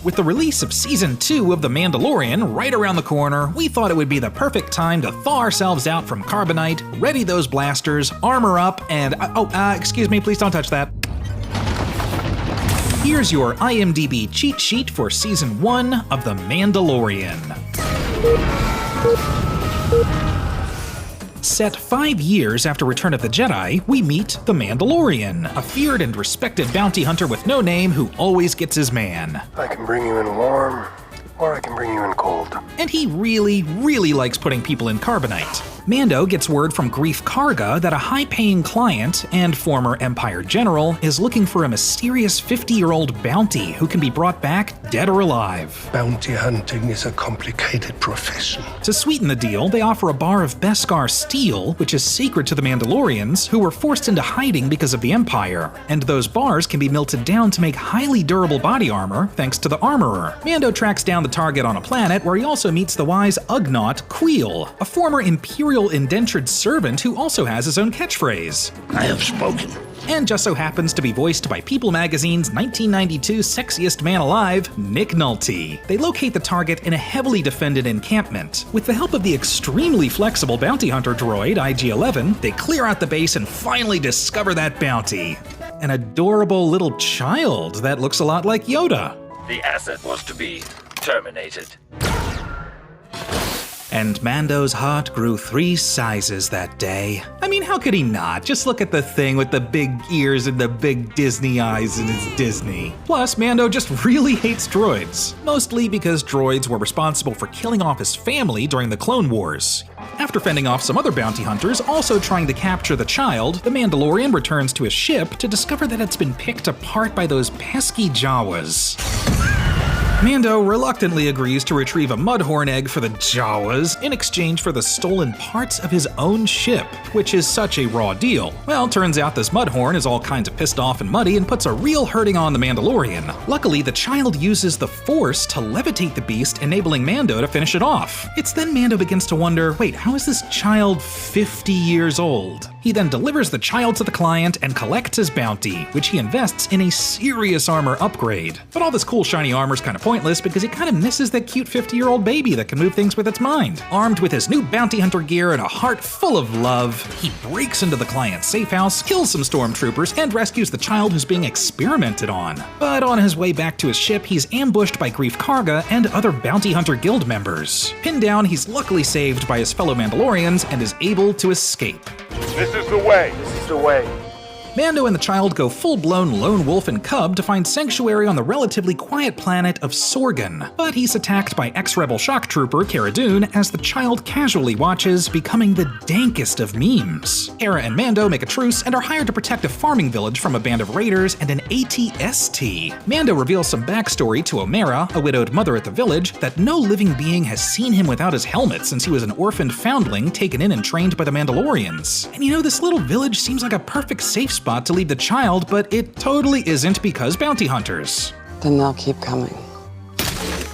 With the release of Season 2 of The Mandalorian right around the corner, we thought it would be the perfect time to thaw ourselves out from carbonite, ready those blasters, armor up, and excuse me, please don't touch that. Here's your IMDb cheat sheet for Season 1 of The Mandalorian. Set 5 years after Return of the Jedi, we meet the Mandalorian, a feared and respected bounty hunter with no name who always gets his man. I can bring you in warm, or I can bring you in cold. And he really, really likes putting people in carbonite. Mando gets word from Greef Karga that a high-paying client and former Empire general is looking for a mysterious 50-year-old bounty who can be brought back dead or alive. Bounty hunting is a complicated profession. To sweeten the deal, they offer a bar of Beskar steel, which is sacred to the Mandalorians, who were forced into hiding because of the Empire. And those bars can be melted down to make highly durable body armor, thanks to the armorer. Mando tracks down the target on a planet where he also meets the wise Ugnaught Queel, a former Imperial indentured servant who also has his own catchphrase. I have spoken. And just so happens to be voiced by People Magazine's 1992 Sexiest Man Alive, Nick Nolte. They locate the target in a heavily defended encampment. With the help of the extremely flexible bounty hunter droid, IG-11, they clear out the base and finally discover that bounty. An adorable little child that looks a lot like Yoda. The asset was to be terminated. And Mando's heart grew 3 sizes that day. I mean, how could he not? Just look at the thing with the big ears and the big Disney eyes, and it's Disney. Plus, Mando just really hates droids. Mostly because droids were responsible for killing off his family during the Clone Wars. After fending off some other bounty hunters also trying to capture the child, the Mandalorian returns to his ship to discover that it's been picked apart by those pesky Jawas. Mando reluctantly agrees to retrieve a Mudhorn egg for the Jawas in exchange for the stolen parts of his own ship, which is such a raw deal. Well, turns out this Mudhorn is all kinds of pissed off and muddy and puts a real hurting on the Mandalorian. Luckily, the child uses the Force to levitate the beast, enabling Mando to finish it off. It's then Mando begins to wonder, wait, how is this child 50 years old? He then delivers the child to the client and collects his bounty, which he invests in a serious armor upgrade. But all this cool shiny armor's kind of pointless because he kind of misses that cute 50-year-old baby that can move things with its mind. Armed with his new bounty hunter gear and a heart full of love, he breaks into the client's safe house, kills some stormtroopers, and rescues the child who's being experimented on. But on his way back to his ship, he's ambushed by Greef Karga and other bounty hunter guild members. Pinned down, he's luckily saved by his fellow Mandalorians and is able to escape. This is the way. This is the way. Mando and the child go full-blown lone wolf and cub to find sanctuary on the relatively quiet planet of Sorgan, but he's attacked by ex-rebel shock trooper Cara Dune as the child casually watches, becoming the dankest of memes. Cara and Mando make a truce and are hired to protect a farming village from a band of raiders and an AT-ST. Mando reveals some backstory to Omera, a widowed mother at the village, that no living being has seen him without his helmet since he was an orphaned foundling taken in and trained by the Mandalorians. And you know, this little village seems like a perfect safe spot to leave the child, but it totally isn't because bounty hunters. Then they'll keep coming.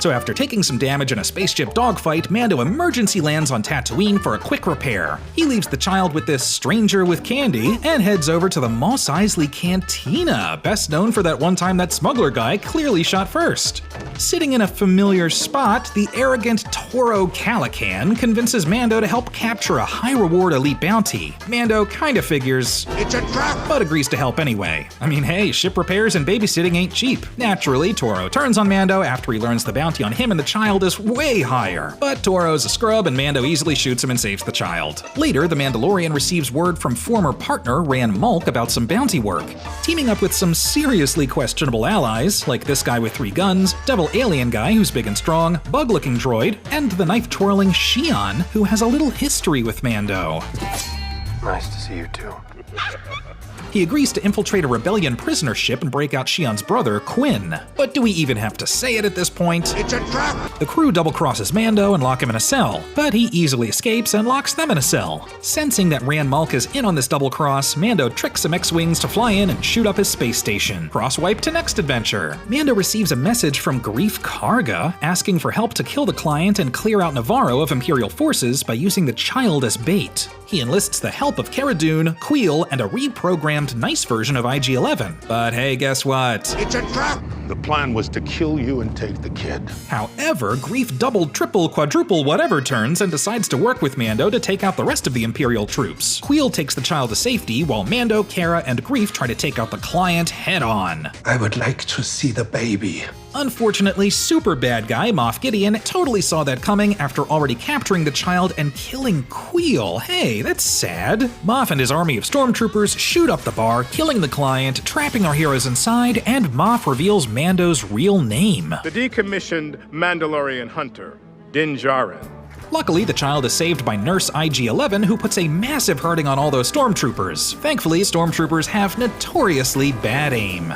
So after taking some damage in a spaceship dogfight, Mando emergency lands on Tatooine for a quick repair. He leaves the child with this stranger with candy and heads over to the Mos Eisley Cantina, best known for that one time that smuggler guy clearly shot first. Sitting in a familiar spot, the arrogant Toro Calican convinces Mando to help capture a high-reward elite bounty. Mando kinda figures, it's a trap, but agrees to help anyway. I mean, hey, ship repairs and babysitting ain't cheap. Naturally, Toro turns on Mando after he learns the bounty on him and the child is way higher. But Toro's a scrub and Mando easily shoots him and saves the child. Later, the Mandalorian receives word from former partner Ran Mulk about some bounty work, teaming up with some seriously questionable allies, like this guy with 3 guns, devil alien guy who's big and strong, bug-looking droid, and the knife-twirling Xi'an, who has a little history with Mando. Nice to see you too. He agrees to infiltrate a rebellion prisoner ship and break out Xi'an's brother, Quinn. But do we even have to say it at this point? It's a trap! The crew double-crosses Mando and lock him in a cell, but he easily escapes and locks them in a cell. Sensing that Ran Mulk is in on this double-cross, Mando tricks some X-Wings to fly in and shoot up his space station. Cross-wipe to next adventure. Mando receives a message from Greef Karga asking for help to kill the client and clear out Navarro of Imperial forces by using the child as bait. He enlists the help of Cara Dune, Queel, and a reprogrammed nice version of IG-11. But hey, guess what? It's a trap! The plan was to kill you and take the kid. However, Greef double, triple, quadruple, whatever turns and decides to work with Mando to take out the rest of the Imperial troops. Queel takes the child to safety, while Mando, Cara, and Greef try to take out the client head-on. I would like to see the baby. Unfortunately, super bad guy Moff Gideon totally saw that coming after already capturing the child and killing Queel. Hey, that's sad. Moff and his army of stormtroopers shoot up the bar, killing the client, trapping our heroes inside, and Moff reveals Mando's real name. The decommissioned Mandalorian hunter, Din Djarin. Luckily, the child is saved by Nurse IG-11, who puts a massive hurting on all those stormtroopers. Thankfully, stormtroopers have notoriously bad aim.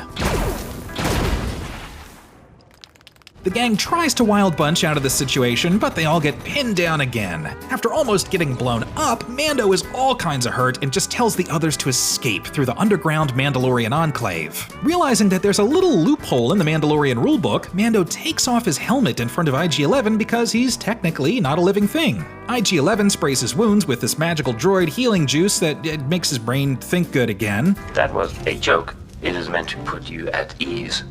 The gang tries to wild bunch out of this situation, but they all get pinned down again. After almost getting blown up, Mando is all kinds of hurt and just tells the others to escape through the underground Mandalorian enclave. Realizing that there's a little loophole in the Mandalorian rulebook, Mando takes off his helmet in front of IG-11 because he's technically not a living thing. IG-11 sprays his wounds with this magical droid healing juice that makes his brain think good again. That was a joke. It is meant to put you at ease.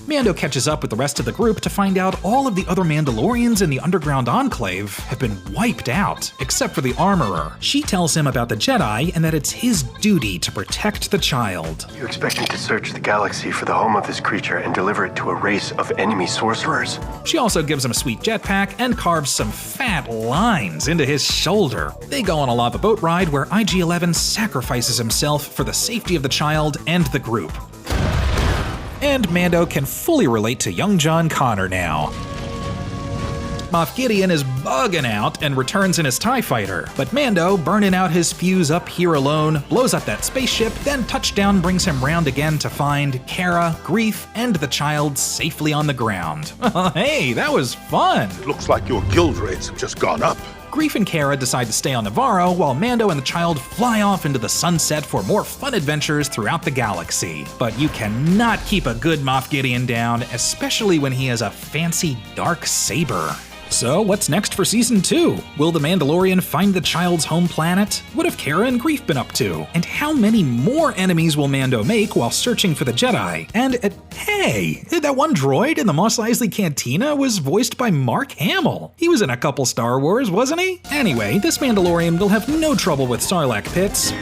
Mando catches up with the rest of the group to find out all of the other Mandalorians in the underground enclave have been wiped out, except for the armorer. She tells him about the Jedi and that it's his duty to protect the child. You expect me to search the galaxy for the home of this creature and deliver it to a race of enemy sorcerers? She also gives him a sweet jetpack and carves some fat lines into his shoulder. They go on a lava boat ride where IG-11 sacrifices himself for the safety of the child and the group. And Mando can fully relate to young John Connor now. Moff Gideon is bugging out and returns in his TIE fighter, but Mando, burning out his fuse up here alone, blows up that spaceship, then touchdown brings him round again to find Cara, Greef, and the child safely on the ground. Hey, that was fun! Looks like your guild rates have just gone up. Greef and Cara decide to stay on Navarro, while Mando and the child fly off into the sunset for more fun adventures throughout the galaxy. But you cannot keep a good Moff Gideon down, especially when he has a fancy dark saber. So what's next for Season 2? Will the Mandalorian find the child's home planet? What have Cara and Greef been up to? And how many more enemies will Mando make while searching for the Jedi? And hey, that one droid in the Mos Eisley Cantina was voiced by Mark Hamill. He was in a couple Star Wars, wasn't he? Anyway, this Mandalorian will have no trouble with Sarlacc pits.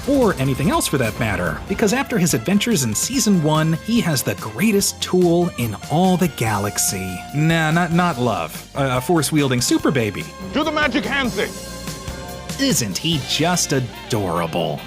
Or anything else for that matter, because after his adventures in Season 1, he has the greatest tool in all the galaxy. Nah, not love. A force-wielding super baby. Do the magic hand thing! Isn't he just adorable?